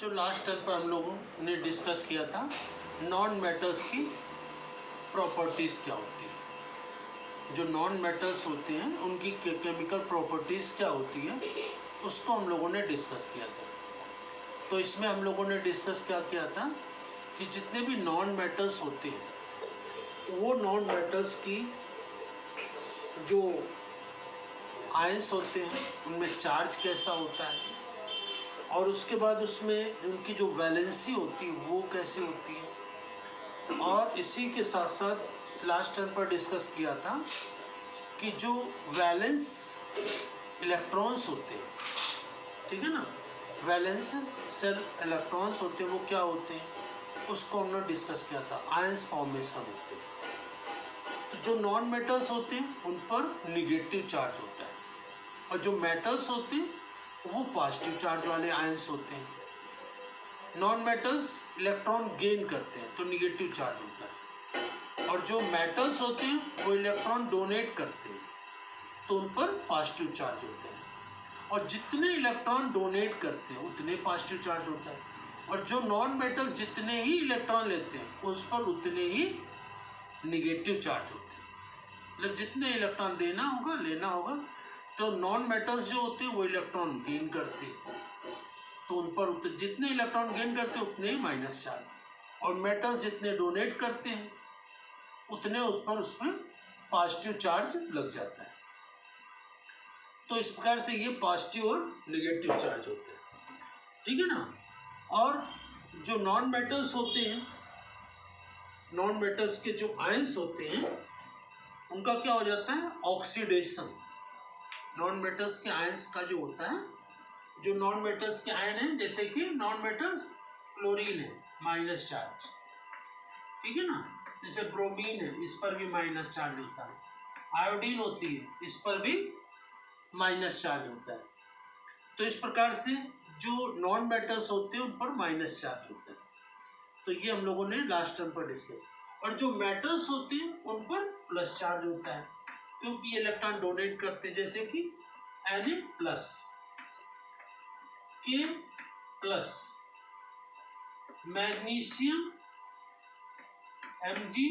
बच्चों last term पर हम लोगों ने डिस्कस किया था नॉन मेटल्स की प्रॉपर्टीज़ क्या होती है। जो नॉन मेटल्स होते हैं उनकी केमिकल प्रॉपर्टीज़ क्या होती है उसको हम लोगों ने डिस्कस किया था। तो इसमें हम लोगों ने डिस्कस क्या किया था कि जितने भी नॉन मेटल्स होते हैं वो नॉन मेटल्स की जो आयंस होते हैं उनमें चार्ज कैसा होता है और उसके बाद उसमें उनकी जो वैलेंसी होती है वो कैसे होती है। और इसी के साथ साथ लास्ट टर्म पर डिस्कस किया था कि जो वैलेंस इलेक्ट्रॉन्स होते हैं, ठीक है ना, वैलेंस सेल इलेक्ट्रॉन्स होते हैं वो क्या होते हैं उसको हमने डिस्कस किया था, आयंस फॉर्मेशन होते हैं। तो जो नॉन मेटल्स होते हैं उन पर निगेटिव चार्ज होता है और जो मेटल्स होते हैं वो पॉजिटिव चार्ज वाले आयंस होते हैं। नॉन मेटल्स इलेक्ट्रॉन गेन करते हैं तो निगेटिव चार्ज होता है और जो मेटल्स होते हैं वो इलेक्ट्रॉन डोनेट करते हैं तो उन पर पॉजिटिव चार्ज होता है। और जितने इलेक्ट्रॉन डोनेट करते हैं उतने पॉजिटिव चार्ज होता है और जो नॉन मेटल जितने ही इलेक्ट्रॉन लेते हैं उस पर उतने ही निगेटिव चार्ज होते हैं। मतलब जितने इलेक्ट्रॉन देना होगा लेना होगा तो नॉन मेटल्स जो होते हैं वो इलेक्ट्रॉन गेन करते हैं तो उन पर जितने इलेक्ट्रॉन गेन करते हैं उतने ही माइनस चार्ज और मेटल्स जितने डोनेट करते हैं उतने उसमें पॉजिटिव चार्ज लग जाता है। तो इस प्रकार से ये पॉजिटिव और नेगेटिव चार्ज होते हैं, ठीक है ना। और जो नॉन मेटल्स होते हैं, नॉन मेटल्स के जो आयंस होते हैं उनका क्या हो जाता है, ऑक्सीडेशन। नॉन मेटल्स के आयंस का जो होता है, जो नॉन मेटल्स के आयन है जैसे कि नॉन मेटल्स क्लोरीन है माइनस चार्ज, ठीक है ना, जैसे ब्रोमीन है इस पर भी माइनस चार्ज होता है, आयोडीन होती है इस पर भी माइनस चार्ज होता है। तो इस प्रकार से जो नॉन मेटल्स होते हैं उन पर माइनस चार्ज होता है। तो ये हम लोगों ने लास्ट टर्म पर डिस्कस। और जो मेटल्स होते हैं उन पर प्लस चार्ज होता है क्योंकि ये इलेक्ट्रॉन डोनेट करते हैं, जैसे कि Na plus, K plus, magnesium Mg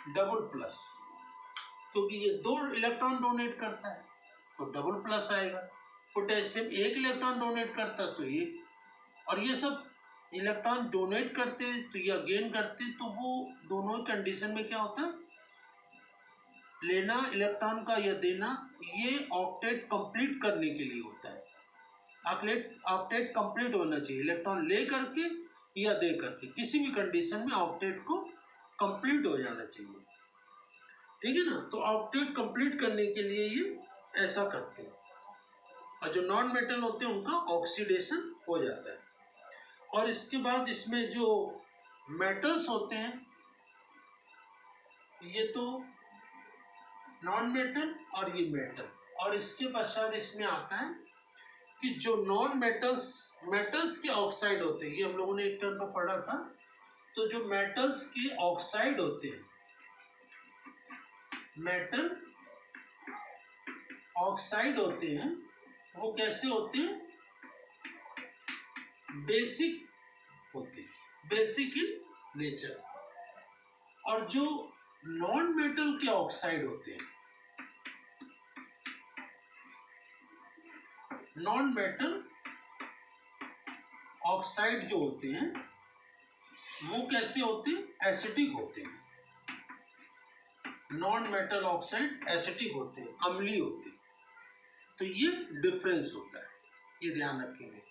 double plus, क्योंकि ये 2 इलेक्ट्रॉन डोनेट करता है तो डबल प्लस आएगा। पोटेशियम 1 इलेक्ट्रॉन डोनेट करता है तो 1, और ये सब इलेक्ट्रॉन डोनेट करते तो या गेन करते तो वो दोनों ही कंडीशन में क्या होता है, लेना इलेक्ट्रॉन का या देना, ये ऑक्टेट कंप्लीट करने के लिए होता है। ऑक्टेट कंप्लीट होना चाहिए, इलेक्ट्रॉन ले करके या दे करके, किसी भी कंडीशन में ऑक्टेट को कंप्लीट हो जाना चाहिए, ठीक है ना। तो ऑक्टेट कंप्लीट करने के लिए ये ऐसा करते हैं। और जो नॉन मेटल होते हैं उनका ऑक्सीडेशन हो जाता है। और इसके बाद इसमें जो मेटल्स होते हैं ये तो नॉन मेटल और ये मेटल, और इसके पश्चात इसमें आता है कि जो नॉन मेटल्स के ऑक्साइड होते हैं, ये हम लोगों ने एक टर्म पर पढ़ा था। तो जो मेटल्स के ऑक्साइड होते हैं, मेटल ऑक्साइड होते हैं, वो कैसे होते हैं, बेसिक होते हैं, बेसिक इन नेचर। और जो नॉन मेटल के ऑक्साइड होते हैं, नॉन मेटल ऑक्साइड जो होते हैं वो कैसे होते हैं, एसिडिक होते हैं। नॉन मेटल ऑक्साइड एसिडिक होते हैं, अम्लीय होते हैं। तो ये डिफरेंस होता है, ये ध्यान रखेंगे।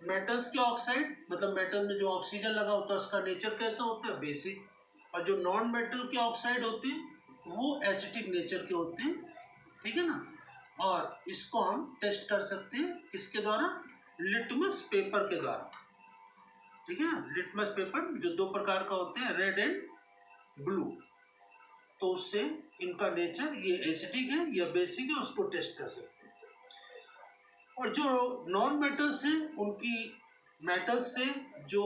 मेटल्स के ऑक्साइड मतलब मेटल में जो ऑक्सीजन लगा होता है उसका नेचर कैसा होता है, बेसिक। और जो नॉन मेटल के ऑक्साइड होते हैं वो एसिडिक नेचर के होते हैं, ठीक है ना। और इसको हम टेस्ट कर सकते हैं किसके द्वारा, लिटमस पेपर के द्वारा, ठीक है ना। लिटमस पेपर जो 2 प्रकार का होते हैं, रेड एंड ब्लू, तो उससे इनका नेचर ये एसिडिक है या बेसिक है उसको टेस्ट कर सकते हैं। और जो नॉन मेटल्स हैं उनकी मेटल्स से जो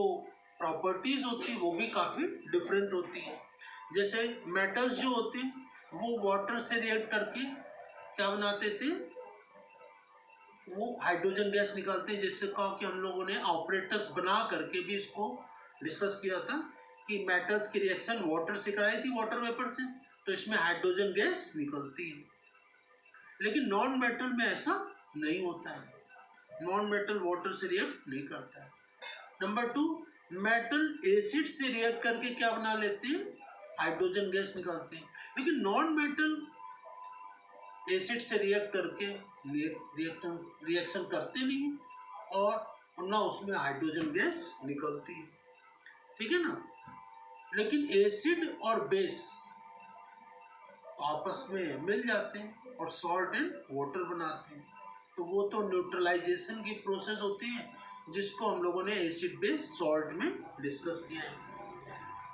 प्रॉपर्टीज होती है वो भी काफ़ी डिफरेंट होती है। जैसे मेटल्स जो होते हैं वो वाटर से रिएक्ट करके क्या बनाते थे, वो हाइड्रोजन गैस निकालते हैं। जिससे कहा कि हम लोगों ने ऑपरेटर्स बना करके भी इसको डिस्कस किया था कि मेटल्स की रिएक्शन वाटर से कराई थी, वाटर वेपर से, तो इसमें हाइड्रोजन गैस निकलती है। लेकिन नॉन मेटल में ऐसा नहीं होता है, नॉन मेटल वाटर से रिएक्ट नहीं करता है। नंबर 2, मेटल एसिड से रिएक्ट करके क्या बना लेते हैं, हाइड्रोजन गैस निकालते हैं। लेकिन नॉन मेटल एसिड से रिएक्ट करके रिएक्शन करते नहीं और ना उसमें हाइड्रोजन गैस निकलती है, ठीक है ना। लेकिन एसिड और बेस आपस में मिल जाते हैं और सॉल्ट एंड वाटर बनाते हैं, तो वो तो न्यूट्रलाइजेशन की प्रोसेस होती है जिसको हम लोगों ने एसिड बेस सॉल्ट में डिस्कस किया है,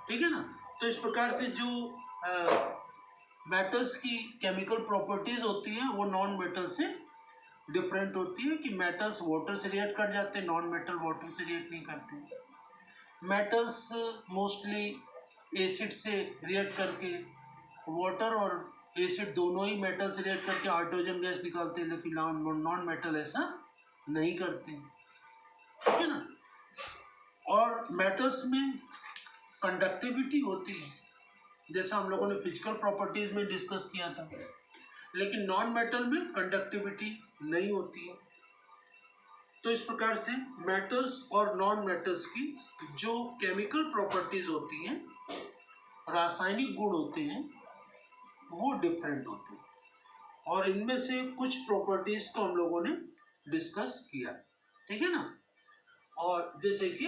ठीक है ना। तो इस प्रकार से जो मेटल्स की केमिकल प्रॉपर्टीज होती हैं वो नॉन मेटल से डिफरेंट होती है कि मेटल्स वाटर से रिएक्ट कर जाते हैं, नॉन मेटल वाटर से रिएक्ट नहीं करते। मेटल्स मोस्टली एसिड से रिएक्ट करके, वाटर और एसिड दोनों ही मेटल से रिएक्ट करके हाइड्रोजन गैस निकालते हैं, लेकिन नॉन मेटल ऐसा नहीं करते, ठीक है ना। और मेटल्स में कंडक्टिविटी होती है, जैसा हम लोगों ने फिजिकल प्रॉपर्टीज में डिस्कस किया था, लेकिन नॉन मेटल में कंडक्टिविटी नहीं होती है। तो इस प्रकार से मेटल्स और नॉन मेटल्स की जो केमिकल प्रॉपर्टीज होती हैं, रासायनिक गुण होते हैं, वो डिफरेंट होते हैं, और इनमें से कुछ प्रॉपर्टीज को हम लोगों ने डिस्कस किया, ठीक है ना। और जैसे कि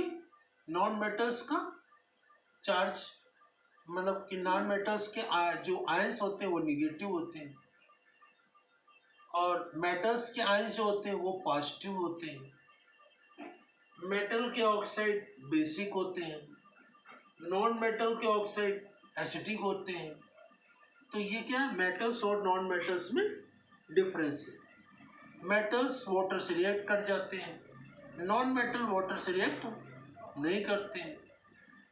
नॉन मेटल्स का चार्ज, मतलब कि नॉन मेटल्स के जो आयंस होते हैं वो निगेटिव होते हैं, और मेटल्स के आयंस जो होते हैं वो पॉजिटिव होते हैं। मेटल के ऑक्साइड बेसिक होते हैं, नॉन मेटल के ऑक्साइड एसिडिक होते हैं। तो ये क्या है, मेटल्स और नॉन मेटल्स में डिफरेंस है। मेटल्स वाटर से रिएक्ट कर जाते हैं, नॉन मेटल वाटर से रिएक्ट नहीं करते हैं।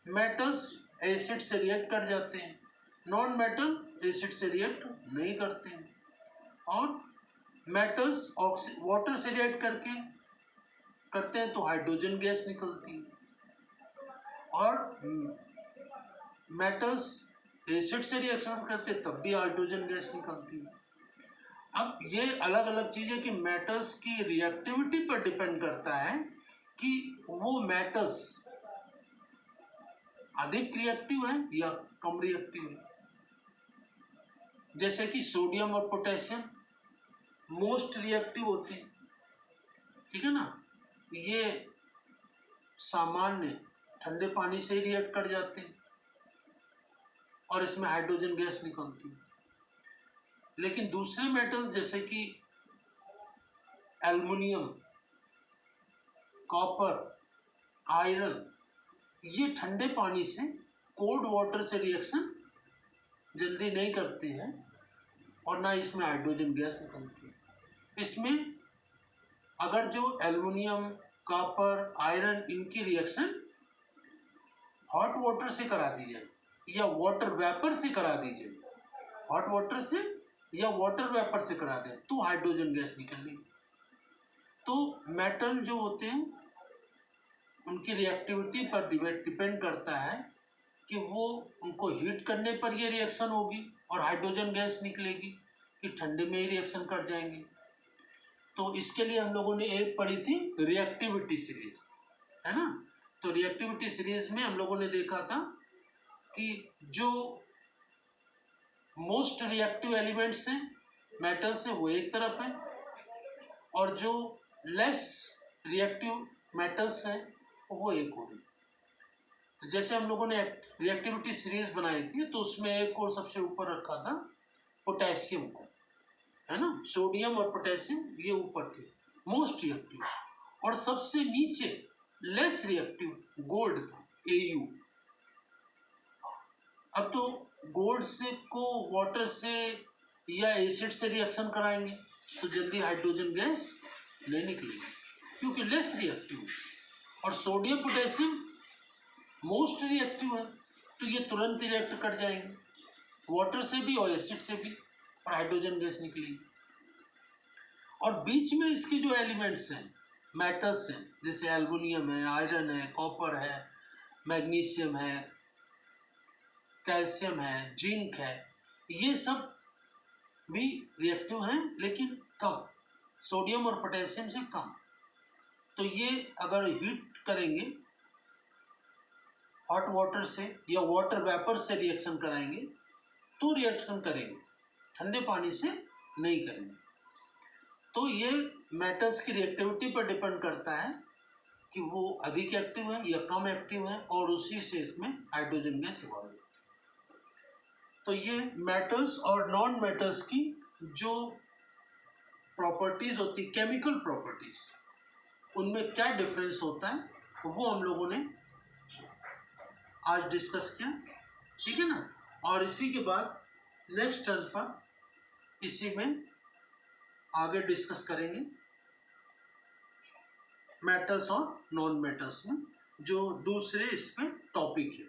मेटल्स एसिड से रिएक्ट कर जाते हैं, नॉन मेटल एसिड से रिएक्ट नहीं करते हैं। और मेटल्स वाटर से रिएक्ट करते हैं तो हाइड्रोजन गैस निकलती है, और मेटल्स एसिड से रिएक्शन करते हैं तब भी हाइड्रोजन गैस निकलती है। अब ये अलग अलग चीज़ें कि मेटल्स की रिएक्टिविटी पर डिपेंड करता है कि वो मेटल्स अधिक रिएक्टिव है या कम रिएक्टिव है। जैसे कि सोडियम और पोटेशियम मोस्ट रिएक्टिव होते हैं, ठीक है ना। ये सामान्य ठंडे पानी से ही रिएक्ट कर जाते हैं और इसमें हाइड्रोजन गैस निकलती है। लेकिन दूसरे मेटल्स जैसे कि एल्युमिनियम, कॉपर, आयरन, ये ठंडे पानी से, कोल्ड वाटर से रिएक्शन जल्दी नहीं करते हैं और ना इसमें हाइड्रोजन गैस निकलती है। इसमें अगर जो एल्युमिनियम, कॉपर, आयरन, इनकी रिएक्शन हॉट वाटर से करा दी जाए या वाटर वेपर से करा दी जाए, हॉट वाटर से या वाटर वेपर से करा दें तो हाइड्रोजन गैस निकलेगी। तो मेटल जो होते हैं उनकी रिएक्टिविटी पर डिपेंड करता है कि वो उनको हीट करने पर ये रिएक्शन होगी और हाइड्रोजन गैस निकलेगी कि ठंडे में ही रिएक्शन कर जाएंगे। तो इसके लिए हम लोगों ने एक पढ़ी थी रिएक्टिविटी सीरीज, है ना। तो रिएक्टिविटी सीरीज में हम लोगों ने देखा था कि जो मोस्ट रिएक्टिव एलिमेंट्स हैं मेटल से वो एक तरफ है, और जो लेस रिएक्टिव मेटल्स हैं वो एक हो गई। तो जैसे हम लोगों ने रिएक्टिविटी सीरीज बनाई थी तो उसमें एक और सबसे ऊपर रखा था पोटेशियम को, है ना। सोडियम और पोटेशियम ये ऊपर थे मोस्ट रिएक्टिव, और सबसे नीचे लेस रिएक्टिव गोल्ड था, Au। अब तो गोल्ड से को वाटर से या एसिड से रिएक्शन कराएंगे तो जल्दी हाइड्रोजन गैस नहीं निकलेगी क्योंकि लेस रिएक्टिव है, और सोडियम पोटेशियम मोस्ट रिएक्टिव है तो ये तुरंत रिएक्ट कर जाएंगे वाटर से भी और एसिड से भी, और हाइड्रोजन गैस निकलेगी। और बीच में इसके जो एलिमेंट्स हैं, मेटल्स हैं, जैसे एल्युमिनियम है, आयरन है, कॉपर है, मैग्नीशियम है, कैल्शियम है, जिंक है, ये सब भी रिएक्टिव हैं लेकिन कम, सोडियम और पोटेशियम से कम। तो ये अगर हीट करेंगे हॉट वाटर से या वाटर वेपर से रिएक्शन कराएंगे तो रिएक्शन करेंगे, ठंडे पानी से नहीं करेंगे। तो ये मेटल्स की रिएक्टिविटी पर डिपेंड करता है कि वो अधिक एक्टिव है या कम एक्टिव है, और उसी से इसमें हाइड्रोजन गैस इवॉल्व होती है। तो ये मेटल्स और नॉन मेटल्स की जो प्रॉपर्टीज होती, केमिकल प्रॉपर्टीज, उनमें क्या डिफरेंस होता है वो हम लोगों ने आज डिस्कस किया, ठीक है ना। और इसी के बाद नेक्स्ट टर्न पर इसी में आगे डिस्कस करेंगे मेटल्स और नॉन मेटल्स में जो दूसरे इसमें टॉपिक है,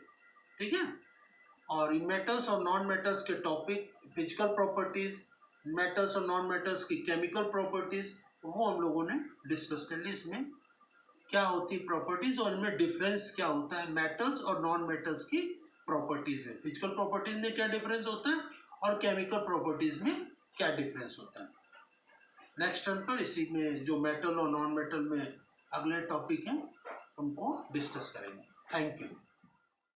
ठीक है। और इन मेटल्स और नॉन मेटल्स के टॉपिक, फिजिकल प्रॉपर्टीज, मेटल्स और नॉन मेटल्स की केमिकल प्रॉपर्टीज, वो हम लोगों ने डिस्कस कर ली। इसमें क्या होती प्रॉपर्टीज और इनमें डिफरेंस क्या होता है मेटल्स और नॉन मेटल्स की प्रॉपर्टीज में, फिजिकल प्रॉपर्टीज में क्या डिफरेंस होता है और केमिकल प्रॉपर्टीज में क्या डिफरेंस होता है। नेक्स्ट टर्न पर इसी में जो मेटल और नॉन मेटल में अगले टॉपिक हैं उनको डिस्कस करेंगे। Thank you.